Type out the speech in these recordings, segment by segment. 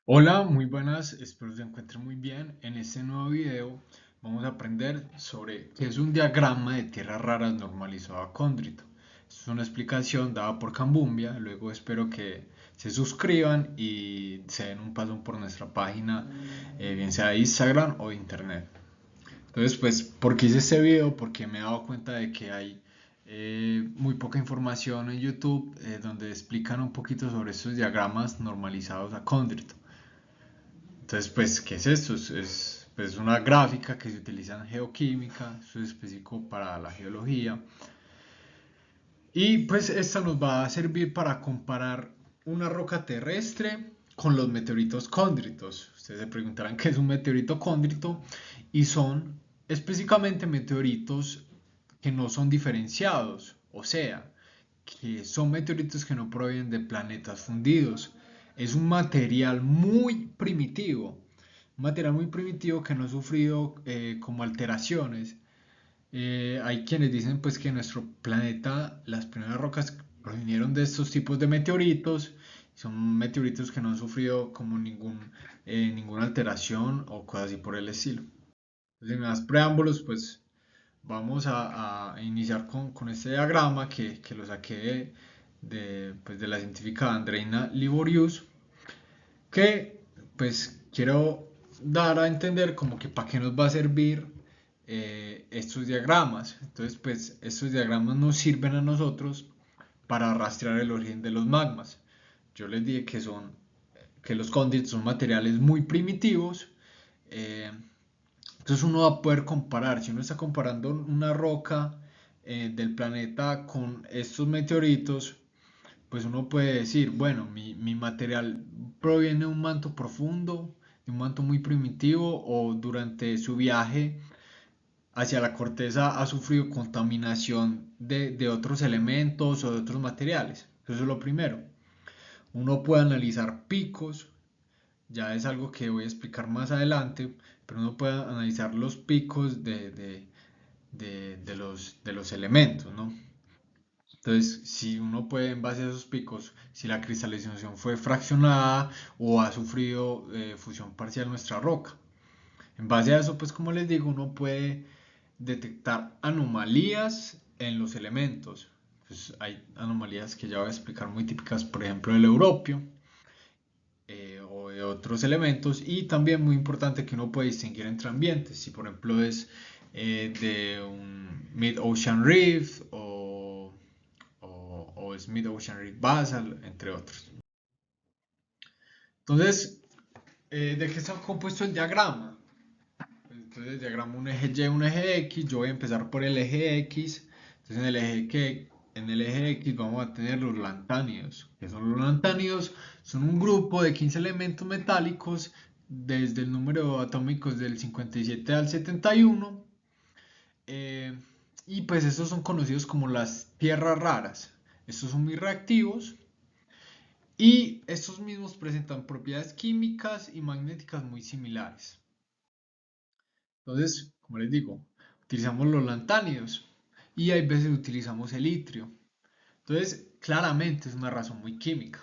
Hola, muy buenas, espero se encuentren muy bien. En este nuevo video vamos a aprender sobre qué es un diagrama de tierras raras normalizado a Cóndrito. Esto es una explicación dada por Cambumbia, luego espero que se suscriban y se den un paso por nuestra página, bien sea de Instagram o de internet. Entonces, pues, ¿por qué hice este video? Porque me he dado cuenta de que hay muy poca información en YouTube donde explican un poquito sobre estos diagramas normalizados a Cóndrito. Entonces, pues, ¿qué es esto? Pues, una gráfica que se utiliza en geoquímica, eso es específico para la geología. Y pues esta nos va a servir para comparar una roca terrestre con los meteoritos cóndritos. Ustedes se preguntarán qué es un meteorito cóndrito y son específicamente meteoritos que no son diferenciados, o sea, que son meteoritos que no provienen de planetas fundidos. Es un material muy primitivo, un material muy primitivo que no ha sufrido como alteraciones. Hay quienes dicen pues que en nuestro planeta las primeras rocas provinieron de estos tipos de meteoritos. Son meteoritos que no han sufrido como ninguna alteración o cosas así por el estilo. Entonces, sin más preámbulos, pues vamos a iniciar con este diagrama que lo saqué pues, de la científica Andreina Liborius, que pues quiero dar a entender como que para qué nos va a servir estos diagramas. Entonces, pues estos diagramas nos sirven a nosotros para rastrear el origen de los magmas. Yo les dije que los cónditos son materiales muy primitivos. eh, entonces uno va a poder comparar, si uno está comparando una roca del planeta con estos meteoritos, pues uno puede decir, bueno, mi material proviene de un manto profundo, de un manto muy primitivo, o durante su viaje hacia la corteza ha sufrido contaminación de otros elementos o de otros materiales. Eso es lo primero. Uno puede analizar picos, ya es algo que voy a explicar más adelante, pero uno puede analizar los picos de los elementos, ¿no? Entonces, si uno puede, en base a esos picos, si la cristalización fue fraccionada o ha sufrido fusión parcial nuestra roca. En base a eso, pues como les digo, uno puede detectar anomalías en los elementos. Pues hay anomalías que ya voy a explicar muy típicas, por ejemplo, del europio o de otros elementos. Y también muy importante que uno puede distinguir entre ambientes. Si por ejemplo es de un Mid-Ocean Reef o es Mid-Ocean Reef Basal, entre otros. Entonces, ¿de qué está compuesto el diagrama? Entonces, el diagrama un eje Y, un eje X. Yo voy a empezar por el eje X. Entonces, en el eje X vamos a tener los lantánidos. ¿Qué son los lantánidos? Son un grupo de 15 elementos metálicos desde el número atómico del 57 al 71. eh, y pues estos son conocidos como las tierras raras. Estos son muy reactivos y estos mismos presentan propiedades químicas y magnéticas muy similares. Entonces, como les digo, utilizamos los lantánidos y hay veces utilizamos el itrio. Entonces, claramente es una razón muy química.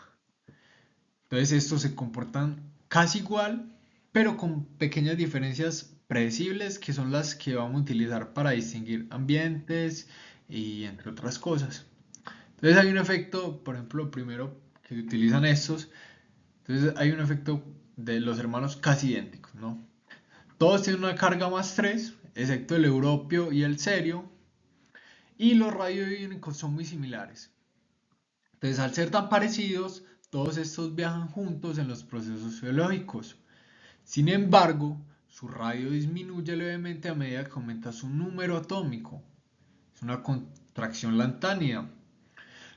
Entonces, estos se comportan casi igual, pero con pequeñas diferencias predecibles que son las que vamos a utilizar para distinguir ambientes y entre otras cosas. Entonces, hay un efecto, por ejemplo, primero que se utilizan estos, entonces hay un efecto de los hermanos casi idénticos, ¿no? Todos tienen una carga más 3, excepto el europio y el cerio, y los radioiónicos son muy similares. Entonces, al ser tan parecidos, todos estos viajan juntos en los procesos geológicos. Sin embargo, su radio disminuye levemente a medida que aumenta su número atómico. Es una contracción lantánea,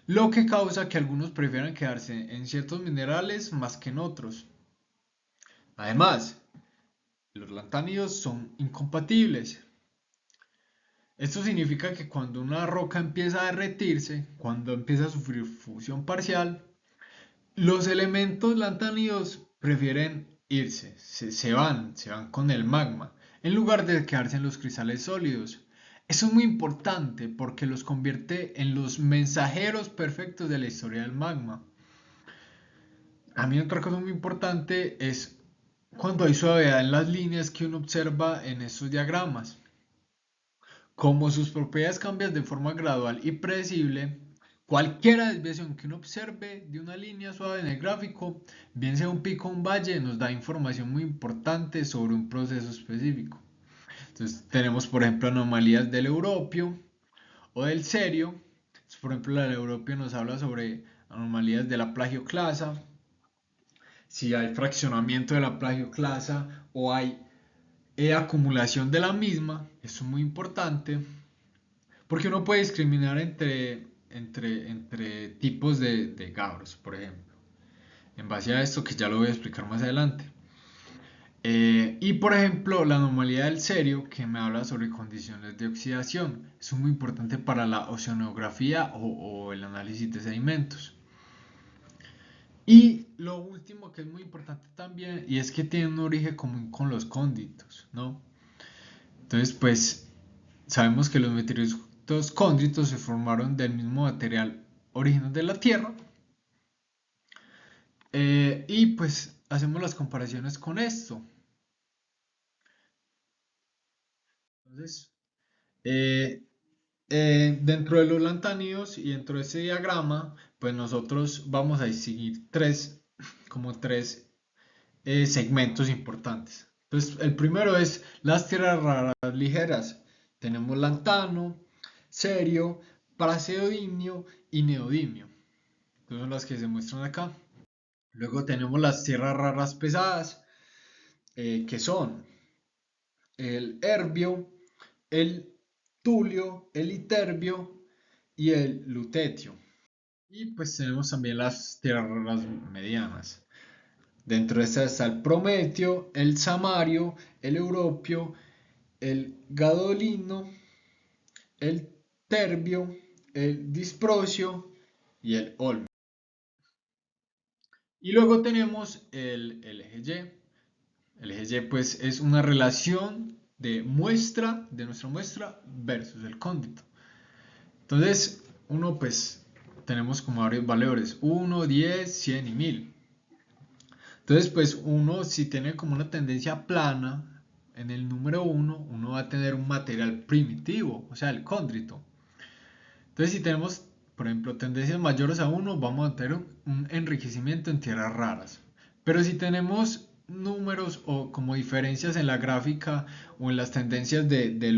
lo que causa que algunos prefieran quedarse en ciertos minerales más que en otros. Además, los lantánidos son incompatibles. Esto significa que cuando una roca empieza a derretirse, cuando empieza a sufrir fusión parcial, los elementos lantánidos prefieren irse, se van con el magma, en lugar de quedarse en los cristales sólidos. Eso es muy importante porque los convierte en los mensajeros perfectos de la historia del magma. A mí otra cosa muy importante es cuando hay suavidad en las líneas que uno observa en estos diagramas. Como sus propiedades cambian de forma gradual y predecible, cualquier desviación que uno observe de una línea suave en el gráfico, bien sea un pico o un valle, nos da información muy importante sobre un proceso específico. Entonces tenemos por ejemplo anomalías del europio o del cerio. Entonces, por ejemplo, la del europio nos habla sobre anomalías de la plagioclasa, si hay fraccionamiento de la plagioclasa o hay acumulación de la misma. Eso es muy importante porque uno puede discriminar entre tipos de gabros, por ejemplo, en base a esto que ya lo voy a explicar más adelante. Y por ejemplo, la anomalía del cerio, que me habla sobre condiciones de oxidación, es muy importante para la oceanografía o el análisis de sedimentos. Y lo último que es muy importante también, y es que tiene un origen común con los cóndritos, ¿no? Entonces, pues sabemos que los meteoritos cóndritos se formaron del mismo material original de la Tierra. Y pues hacemos las comparaciones con esto. Entonces, eh, dentro de los lantánidos y dentro de ese diagrama, pues nosotros vamos a distinguir como tres segmentos importantes. Entonces, el primero es las tierras raras ligeras. Tenemos lantano, cerio, praseodimio y neodimio. Estas son las que se muestran acá. Luego tenemos las tierras raras pesadas, que son el herbio, el tulio, el iterbio y el lutetio. Y pues tenemos también las tierras raras medianas. Dentro de estas está el prometio, el samario, el europio, el gadolino, el terbio, el disprosio y el olmio. Y luego tenemos el eje Y. El eje Y pues es una relación de muestra, de nuestra muestra versus el cóndito. Entonces, uno pues tenemos como varios valores, 1, 10, 100 y 1000. Entonces, pues uno si tiene como una tendencia plana en el número 1, uno va a tener un material primitivo, o sea, el cóndrito. Entonces, si tenemos, por ejemplo, tendencias mayores a 1, vamos a tener un enriquecimiento en tierras raras. Pero si tenemos números o como diferencias en la gráfica o en las tendencias de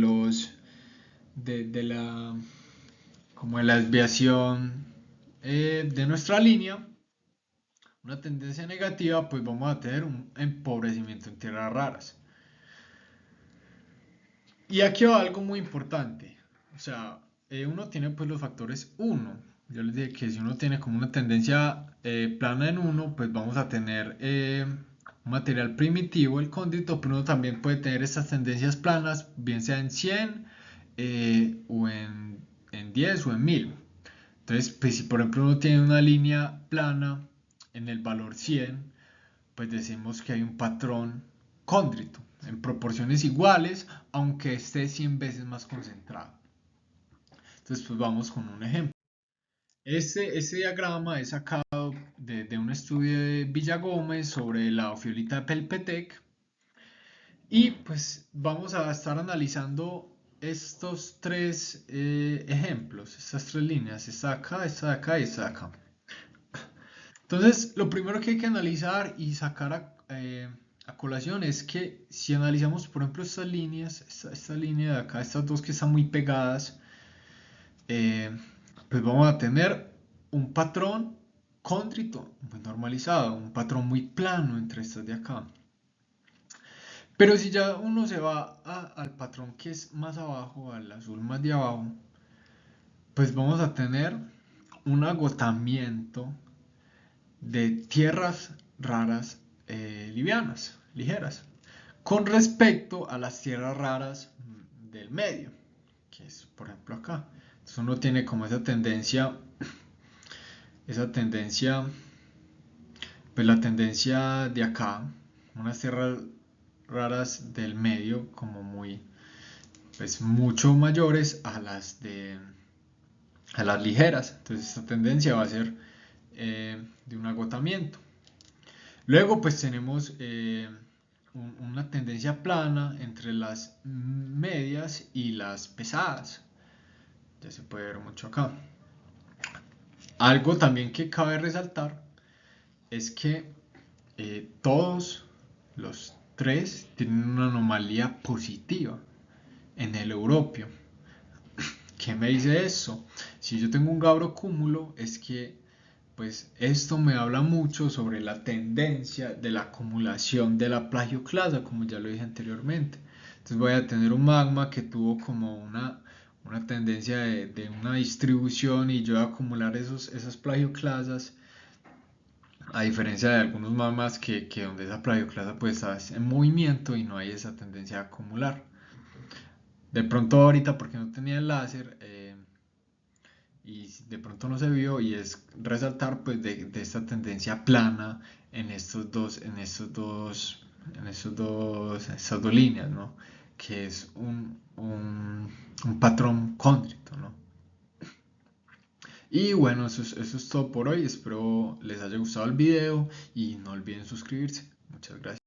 la como en la desviación de nuestra línea, una tendencia negativa, pues vamos a tener un empobrecimiento en tierras raras. Y aquí va algo muy importante. O sea, uno tiene pues los factores 1. Yo les dije que si uno tiene como una tendencia plana en 1, pues vamos a tener un material primitivo, el cóndrito, pero uno también puede tener estas tendencias planas, bien sea en 100 o en 10 o en 1000. Entonces, pues si por ejemplo uno tiene una línea plana en el valor 100, pues decimos que hay un patrón cóndrito en proporciones iguales, aunque esté 100 veces más concentrado. Entonces, pues vamos con un ejemplo. Este diagrama es sacado de un estudio de Villagómez sobre la ofiolita de Pelpetec. Y pues vamos a estar analizando estos tres ejemplos, estas tres líneas, esta de acá, esta de acá y esta de acá. Entonces, lo primero que hay que analizar y sacar a colación es que si analizamos, por ejemplo, estas líneas, esta línea de acá, estas dos que están muy pegadas, eh, pues vamos a tener un patrón cóndrito muy normalizado, un patrón muy plano entre estas de acá. Pero si ya uno se va al patrón que es más abajo, al azul más de abajo, pues vamos a tener un agotamiento de tierras raras livianas, ligeras, con respecto a las tierras raras del medio, que es por ejemplo acá. Entonces uno tiene como esa tendencia, pues la tendencia de acá, unas tierras raras del medio como muy, pues mucho mayores a las ligeras. Entonces esta tendencia va a ser de un agotamiento. Luego pues tenemos una tendencia plana entre las medias y las pesadas. Ya se puede ver mucho acá. Algo también que cabe resaltar es que todos los tres tienen una anomalía positiva en el europio. ¿Qué me dice eso? Si yo tengo un Gabro cúmulo, es que pues esto me habla mucho sobre la tendencia de la acumulación de la plagioclasa, como ya lo dije anteriormente. Entonces voy a tener un magma que tuvo como una tendencia de una distribución y yo voy a acumular esas plagioclasas, a diferencia de algunos magmas que donde esa plagioclasa pues está en movimiento y no hay esa tendencia a acumular. De pronto ahorita porque no tenía el láser, y de pronto no se vio, y es resaltar pues de esta tendencia plana estas dos líneas, ¿no? Que es un patrón cóndrito, ¿no? Y bueno, eso es todo por hoy. Espero les haya gustado el video y no olviden suscribirse. Muchas gracias.